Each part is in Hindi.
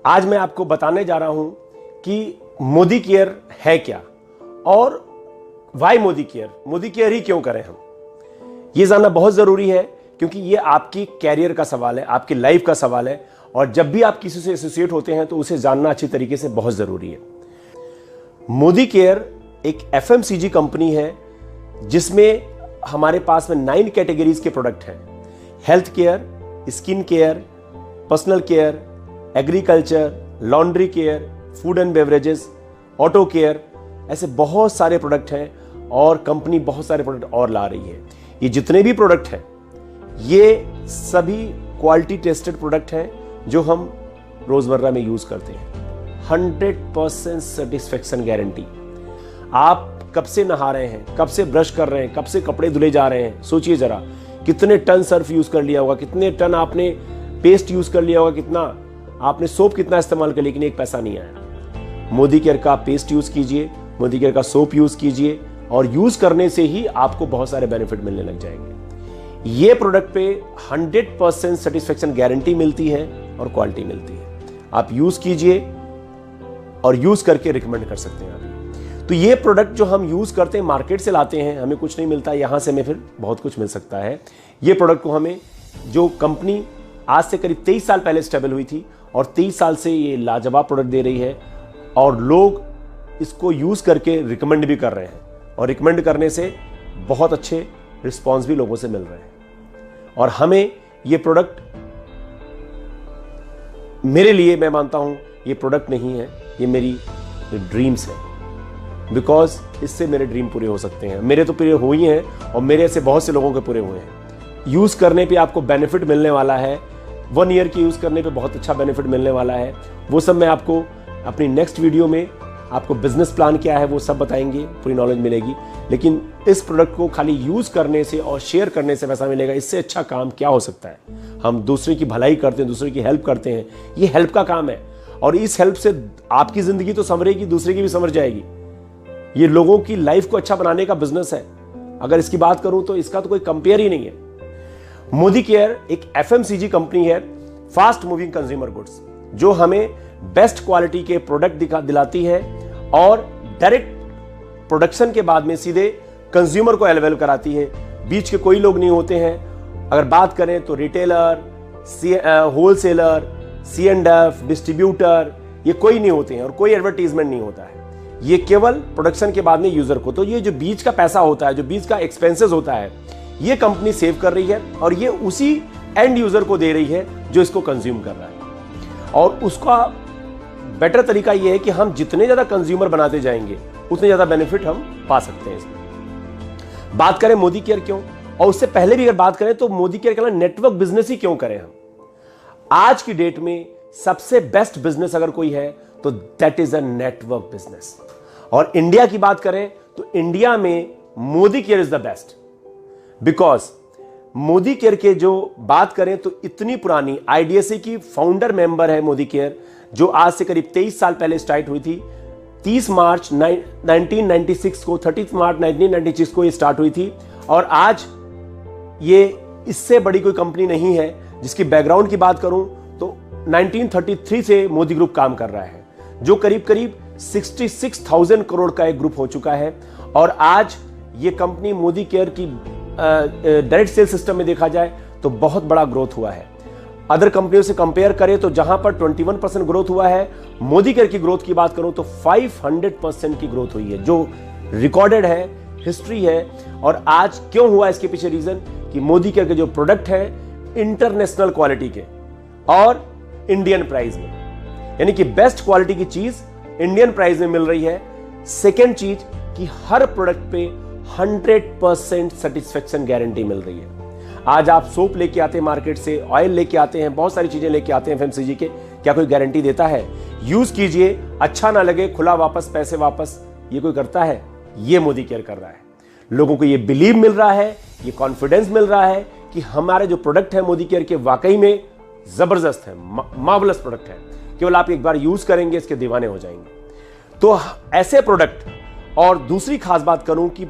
आज मैं आपको बताने जा रहा हूं कि मोदी केयर है क्या और वाई मोदी केयर ही क्यों करें हम। ये जानना बहुत जरूरी है क्योंकि ये आपकी कैरियर का सवाल है, आपकी लाइफ का सवाल है और जब भी आप किसी से एसोसिएट होते हैं तो उसे जानना अच्छी तरीके से बहुत जरूरी है। मोदी केयर एक एफएमसीजी कंपनी है जिसमें हमारे पास में 9 कैटेगरीज के प्रोडक्ट हैं। Health care, skin care, personal care, agriculture, laundry care, food and beverages, auto care, ऐसे बहुत सारे प्रोडक्ट हैं और कंपनी बहुत सारे प्रोडक्ट और ला रही है। ये जितने भी प्रोडक्ट हैं ये सभी क्वालिटी टेस्टेड प्रोडक्ट हैं जो हम रोजमर्रा में यूज करते हैं। 100% सेटिस्फेक्शन गारंटी। आप कब से नहा रहे हैं, कब से ब्रश कर रहे हैं, कब से कपड़े धुले जा रहे हैं, सोचिए जरा कितने टन सर्फ यूज कर लिया होगा, कितने टन आपने पेस्ट यूज कर लिया होगा, कितना आपने सोप कितना इस्तेमाल कर लिया, लेकिन एक पैसा नहीं आया। मोदी केयर का पेस्ट यूज कीजिए, मोदी केयर का सोप यूज कीजिए और यूज करने से ही आपको बहुत सारे बेनिफिट मिलने लग जाएंगे। ये प्रोडक्ट पे 100% सेटिस्फेक्शन गारंटी मिलती है और क्वालिटी मिलती है। आप यूज कीजिए और यूज करके रिकमेंड कर सकते हैं आप। तो ये प्रोडक्ट जो हम यूज करते हैं, मार्केट से लाते हैं, हमें कुछ नहीं मिलता, यहां से हमें फिर बहुत कुछ मिल सकता है। ये प्रोडक्ट को हमें जो कंपनी आज से करीब 23 साल पहले स्टेबल हुई थी और 23 साल से ये लाजवाब प्रोडक्ट दे रही है और लोग इसको यूज करके रिकमेंड भी कर रहे हैं और रिकमेंड करने से बहुत अच्छे रिस्पॉन्स भी लोगों से मिल रहे हैं। और हमें ये प्रोडक्ट, मेरे लिए मैं मानता हूं ये प्रोडक्ट नहीं है, ये मेरी ड्रीम्स है। बिकॉज इससे मेरे ड्रीम पूरे हो सकते हैं। मेरे तो पूरे हो ही हैं और मेरे ऐसे बहुत से लोगों के पूरे हुए हैं। यूज करने पे आपको बेनिफिट मिलने वाला है। 1 ईयर की यूज करने पे बहुत अच्छा बेनिफिट मिलने वाला है। वो सब मैं आपको अपनी नेक्स्ट वीडियो में, आपको बिजनेस प्लान क्या है वो सब बताएंगे, पूरी नॉलेज मिलेगी। लेकिन इस प्रोडक्ट को खाली यूज करने से और शेयर करने से पैसा मिलेगा, इससे अच्छा काम क्या हो सकता है। हम दूसरे की भलाई करते हैं, दूसरे की हेल्प करते हैं, ये हेल्प का काम है और इस हेल्प से आपकी जिंदगी तो संवरेगी, दूसरे की भी संवर जाएगी। ये लोगों की लाइफ को अच्छा बनाने का बिजनेस है। अगर इसकी बात करूं तो इसका तो कोई कंपेयर ही नहीं है। मोदी केयर एक एफएमसीजी कंपनी है, फास्ट मूविंग कंज्यूमर गुड्स, जो हमें बेस्ट क्वालिटी के प्रोडक्ट दिलाती है और डायरेक्ट प्रोडक्शन के बाद में सीधे कंज्यूमर को अवेलेबल कराती है। बीच के कोई लोग नहीं होते हैं। अगर बात करें तो रिटेलर, होलसेलर, C&F, डिस्ट्रीब्यूटर, ये कोई नहीं होते हैं और कोई एडवर्टीजमेंट नहीं होता है। ये केवल प्रोडक्शन के बाद में यूजर को, तो ये जो बीच का पैसा होता है, जो बीच का एक्सपेंसेस होता है, ये कंपनी सेव कर रही है और ये उसी एंड यूजर को दे रही है जो इसको कंज्यूम कर रहा है। और उसका बेटर तरीका ये है कि हम जितने ज्यादा कंज्यूमर बनाते जाएंगे उतने ज्यादा बेनिफिट हम पा सकते हैं इसमें। बात करें मोदी केयर क्यों, और उससे पहले भी अगर बात करें तो मोदी केयर का नेटवर्क बिजनेस ही क्यों करें हम। आज की डेट में सबसे बेस्ट बिजनेस अगर कोई है तो that is a network business. और इंडिया की बात करें तो इंडिया में Modi care is the best. Because Modi care के जो बात करें तो इतनी पुरानी आईडीएसए की फाउंडर मेंबर है मोदी केयर, जो आज से करीब 23 साल पहले स्टार्ट हुई थी। 30 मार्च 1996 को, 30 मार्च 1996 को ये स्टार्ट हुई थी और आज ये इससे बड़ी कोई कंपनी नहीं है। जिसकी बैकग्राउंड की बात करूं तो 1933 से मोदी ग्रुप काम कर रहा है, जो करीब करीब 66,000 करोड़ का एक ग्रुप हो चुका है। और आज ये कंपनी मोदी केयर की डायरेक्ट सेल सिस्टम में देखा जाए तो बहुत बड़ा ग्रोथ हुआ है। अदर कंपनियों से कंपेयर करें तो जहां पर 21% ग्रोथ हुआ है, मोदी केयर की ग्रोथ की बात करूं तो 500% की ग्रोथ हुई है, जो रिकॉर्डेड है, हिस्ट्री है। और आज क्यों हुआ इसके पीछे रीजन कि मोदी केयर के जो प्रोडक्ट है इंटरनेशनल क्वालिटी के और इंडियन प्राइस में, यानी कि बेस्ट क्वालिटी की चीज इंडियन प्राइस में मिल रही है। सेकेंड चीज कि हर प्रोडक्ट पे 100% सेटिस्फेक्शन गारंटी मिल रही है। आज आप सोप लेके आते हैं मार्केट से, ऑयल लेके आते हैं, बहुत सारी चीजें लेके आते हैं एफएमसीजी के, क्या कोई गारंटी देता है? यूज कीजिए, अच्छा ना लगे खुला वापस, पैसे वापस, ये कोई करता है? ये मोदी केयर कर रहा है। लोगों को ये बिलीव मिल रहा है, ये कॉन्फिडेंस मिल रहा है कि हमारे जो प्रोडक्ट है मोदी केयर के वाकई में जबरदस्त है, मार्वलस प्रोडक्ट है। केवल आप एक बार यूज करेंगे इसके दीवाने हो जाएंगे। तो ऐसे प्रोडक्ट, और दूसरी खास बात करूं कि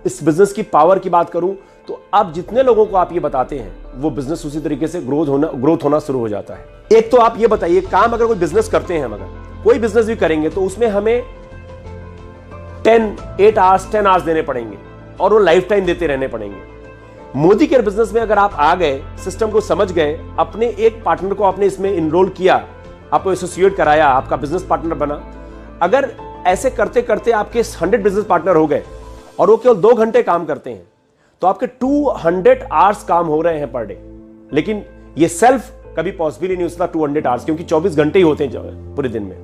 इस बिजनेस की पावर की बात करूं तो अब जितने लोगों को आप ये बताते हैं वो बिजनेस उसी तरीके से ग्रोथ होना शुरू हो जाता है। एक तो आप ये बताइए, काम अगर कोई बिजनेस करते हैं, हम अगर कोई बिजनेस भी करेंगे तो उसमें हमें 10 आवर्स देने पड़ेंगे और वो लाइफ टाइम देते रहने पड़ेंगे। मोदी केयर बिजनेस में अगर आप आ गए, सिस्टम को समझ गए, अपने एक पार्टनर को आपने इसमें इनरोल किया, आपको एसोसिएट कराया, आपका बिजनेस पार्टनर बना, अगर ऐसे करते करते आपके 100 बिजनेस पार्टनर हो गए और वो केवल 2 घंटे काम करते हैं तो आपके 200 आवर्स काम हो रहे हैं पर डे। लेकिन ये सेल्फ कभी पॉसिबल ही नहीं होता 200 आवर्स, क्योंकि 24 घंटे ही होते हैं पूरे दिन में,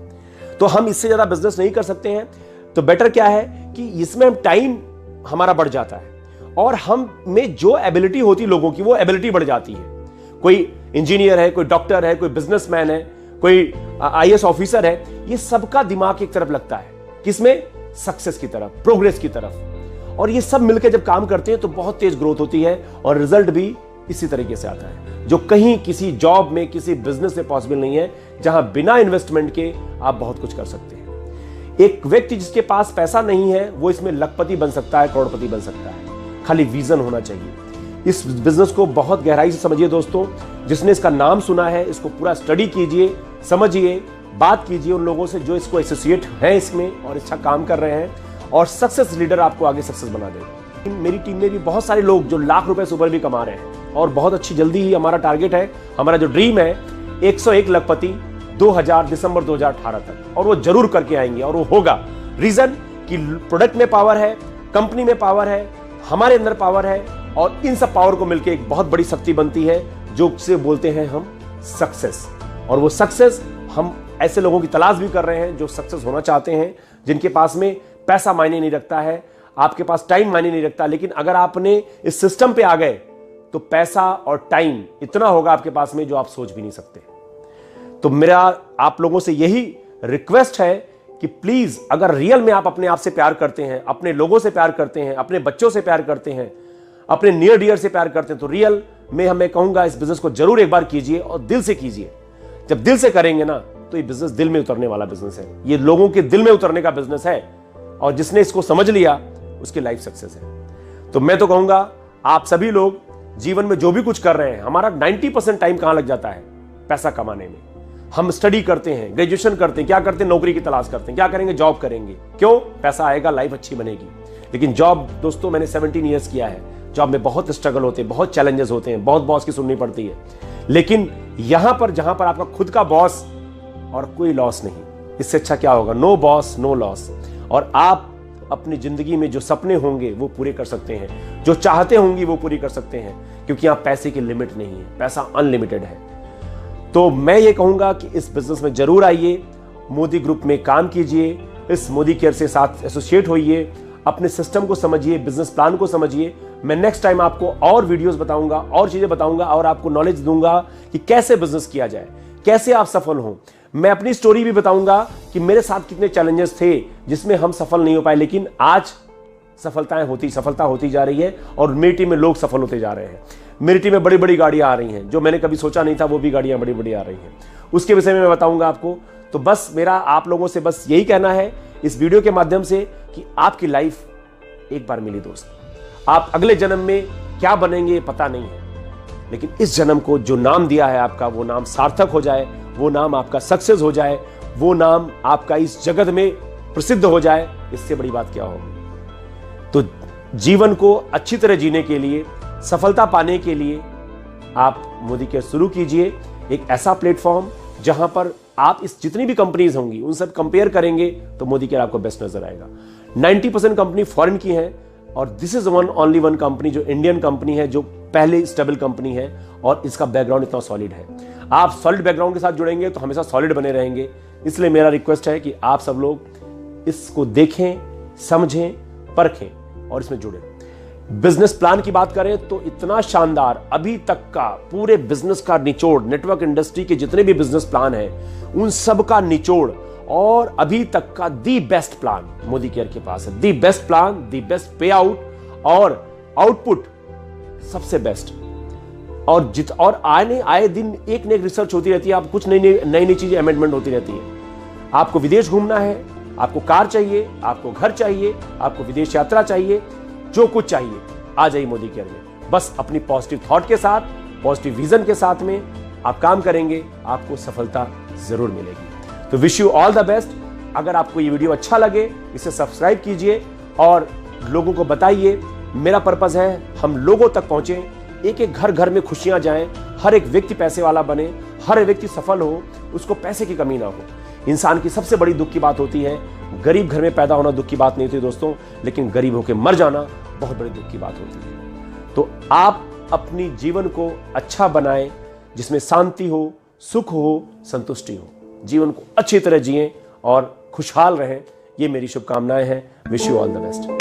तो हम इससे ज्यादा बिजनेस नहीं कर सकते हैं। तो बेटर क्या है कि इसमें टाइम हमारा बढ़ जाता है और हम में जो एबिलिटी होती है लोगों की, वो एबिलिटी बढ़ जाती है। कोई इंजीनियर है, कोई डॉक्टर है, कोई बिजनेसमैन है, कोई आईएएस ऑफिसर है, ये सबका दिमाग एक तरफ लगता है, किसमें? सक्सेस की तरफ, प्रोग्रेस की तरफ। और ये सब मिलकर जब काम करते हैं तो बहुत तेज ग्रोथ होती है और रिजल्ट भी इसी तरीके से आता है, जो कहीं किसी जॉब में, किसी बिजनेस में पॉसिबल नहीं है, जहां बिना इन्वेस्टमेंट के आप बहुत कुछ कर सकते हैं। एक व्यक्ति जिसके पास पैसा नहीं है वो इसमें लखपति बन सकता है, करोड़पति बन सकता है, खाली विजन होना चाहिए। इस बिजनेस को बहुत गहराई से समझिए दोस्तों। जिसने इसका नाम सुना है, इसको पूरा स्टडी कीजिए, समझिए, बात कीजिए उन लोगों से जो इसको एसोसिएट हैं इसमें और अच्छा काम कर रहे हैं, और सक्सेस लीडर आपको आगे सक्सेस बना देगा। मेरी टीम में भी बहुत सारे लोग जो लाख रुपए से ऊपर भी कमा रहे हैं और बहुत अच्छी, जल्दी ही हमारा टारगेट है, हमारा जो ड्रीम है 101 लखपति 2000 दिसंबर 2018 तक, और वो जरूर करके आएंगे और वो होगा। रीजन कि प्रोडक्ट में पावर है, कंपनी में पावर है, हमारे अंदर पावर है, और इन सब पावर को मिलकर एक बहुत बड़ी शक्ति बनती है जो से बोलते हैं हम सक्सेस। और वो सक्सेस हम ऐसे लोगों की तलाश भी कर रहे हैं जो सक्सेस होना चाहते हैं, जिनके पास में पैसा मायने नहीं रखता है, आपके पास टाइम मायने नहीं रखता, लेकिन अगर आपने इस सिस्टम पे आ गए तो पैसा और टाइम इतना होगा आपके पास में जो आप सोच भी नहीं सकते। तो मेरा आप लोगों से यही रिक्वेस्ट है कि प्लीज, अगर रियल में आप अपने आप से प्यार करते हैं, अपने लोगों से प्यार करते हैं, अपने बच्चों से प्यार करते हैं, अपने नियर डियर से प्यार करते हैं, तो रियल में हमें कहूंगा इस बिजनेस को जरूर एक बार कीजिए और दिल से कीजिए। जब दिल से करेंगे ना तो ये बिजनेस दिल में उतरने वाला बिजनेस है, ये लोगों के दिल में उतरने का बिजनेस है, और जिसने इसको समझ लिया उसकी लाइफ सक्सेस है। तो मैं तो कहूंगा आप सभी लोग जीवन में जो भी कुछ कर रहे हैं, हमारा 90% टाइम कहां लग जाता है? पैसा कमाने में। हम स्टडी करते हैं, ग्रेजुएशन करते हैं, क्या करते हैं? नौकरी की तलाश करते हैं। क्या करेंगे? जॉब करेंगे। क्यों? पैसा आएगा, लाइफ अच्छी बनेगी। लेकिन जॉब दोस्तों, मैंने 17 ईयर्स किया है, जॉब में बहुत स्ट्रगल होते हैं, बहुत चैलेंजेस होते हैं, बहुत बॉस की सुननी पड़ती है। लेकिन यहां पर जहां पर आपका खुद का बॉस और कोई लॉस नहीं, इससे अच्छा क्या होगा? No boss no loss. और आप अपनी जिंदगी में जो सपने होंगे वो पूरे कर सकते हैं, जो चाहते होंगी वो पूरी कर सकते हैं, क्योंकि यहां पैसे की लिमिट नहीं है, पैसा अनलिमिटेड है। तो मैं ये कहूंगा कि इस बिजनेस में जरूर आइए, मोदी ग्रुप में काम कीजिए, इस मोदी केयर से साथ एसोसिएट होइए, अपने सिस्टम को समझिए, बिजनेस प्लान को समझिए। मैं नेक्स्ट टाइम आपको और वीडियोस बताऊंगा, और चीजें बताऊंगा, और आपको नॉलेज दूंगा कि कैसे बिजनेस किया जाए, कैसे आप सफल हो। मैं अपनी स्टोरी भी बताऊंगा कि मेरे साथ कितने चैलेंजेस थे जिसमें हम सफल नहीं हो पाए, लेकिन आज सफलता होती जा रही है और मेरी टीम में लोग सफल होते जा रहे हैं। मेरी टीम में बड़ी बड़ी गाड़ियां आ रही हैं, जो मैंने कभी सोचा नहीं था वो भी गाड़ियां बड़ी बड़ी आ रही हैं, उसके विषय में मैं बताऊंगा आपको। तो बस मेरा आप लोगों से बस यही कहना है इस वीडियो के माध्यम से कि आपकी लाइफ एक बार मिली दोस्त, आप अगले जन्म में क्या बनेंगे पता नहीं है, लेकिन इस जन्म को जो नाम दिया है आपका, वो नाम सार्थक हो जाए, वो नाम आपका सक्सेस हो जाए, वो नाम आपका इस जगत में प्रसिद्ध हो जाए, इससे बड़ी बात क्या होगी। तो जीवन को अच्छी तरह जीने के लिए, सफलता पाने के लिए आप मोदी केयर शुरू कीजिए, एक ऐसा प्लेटफॉर्म जहां पर आप इस जितनी भी कंपनीज होंगी उन सब कंपेयर करेंगे तो मोदी केयर आपको बेस्ट नजर आएगा। 90% कंपनी फॉरेन की है और this is only one company जो इंडियन कंपनी है, जो पहले स्टेबल कंपनी है और इसका बैकग्राउंड इतना सॉलिड है। आप सॉलिड बैकग्राउंड के साथ जुड़ेंगे तो हमेशा सॉलिड बने रहेंगे। इसलिए मेरा रिक्वेस्ट है कि आप सब लोग इसको देखें, समझें, परखें और इसमें जुड़ें। बिजनेस प्लान की बात करें तो इतना शानदार, अभी तक का पूरे बिजनेस का निचोड़, नेटवर्क इंडस्ट्री के जितने भी बिजनेस प्लान हैं उन सब का निचोड़ और अभी तक का the best plan Modi care के पास है। The best plan, the best पे आउट और आउटपुट सबसे बेस्ट। और आए दिन एक न एक रिसर्च होती रहती है, आप कुछ नई चीजें अमेंडमेंट होती रहती है। आपको विदेश घूमना है, आपको कार चाहिए, आपको घर चाहिए, आपको विदेश यात्रा चाहिए, जो कुछ चाहिए आ जाइए मोदी केयर में। बस अपनी पॉजिटिव थॉट के साथ, पॉजिटिव विजन के साथ में आप काम करेंगे, आपको सफलता जरूर मिलेगी। तो wish you all the best. अगर आपको ये वीडियो अच्छा लगे, इसे सब्सक्राइब कीजिए और लोगों को बताइए। मेरा पर्पस है हम लोगों तक पहुंचे, एक एक घर घर में खुशियां जाएं, हर एक व्यक्ति पैसे वाला बने, हर एक व्यक्ति सफल हो, उसको पैसे की कमी ना हो। इंसान की सबसे बड़ी दुख की बात होती है, गरीब घर में पैदा होना दुख की बात नहीं होती दोस्तों, लेकिन गरीब होकर मर जाना बहुत बड़ी दुख की बात होती है। तो आप अपनी जीवन को अच्छा बनाएं, जिसमें शांति हो, सुख हो, संतुष्टि हो। जीवन को अच्छी तरह जिएं और खुशहाल रहें। ये मेरी शुभकामनाएं हैं। Wish you all the best.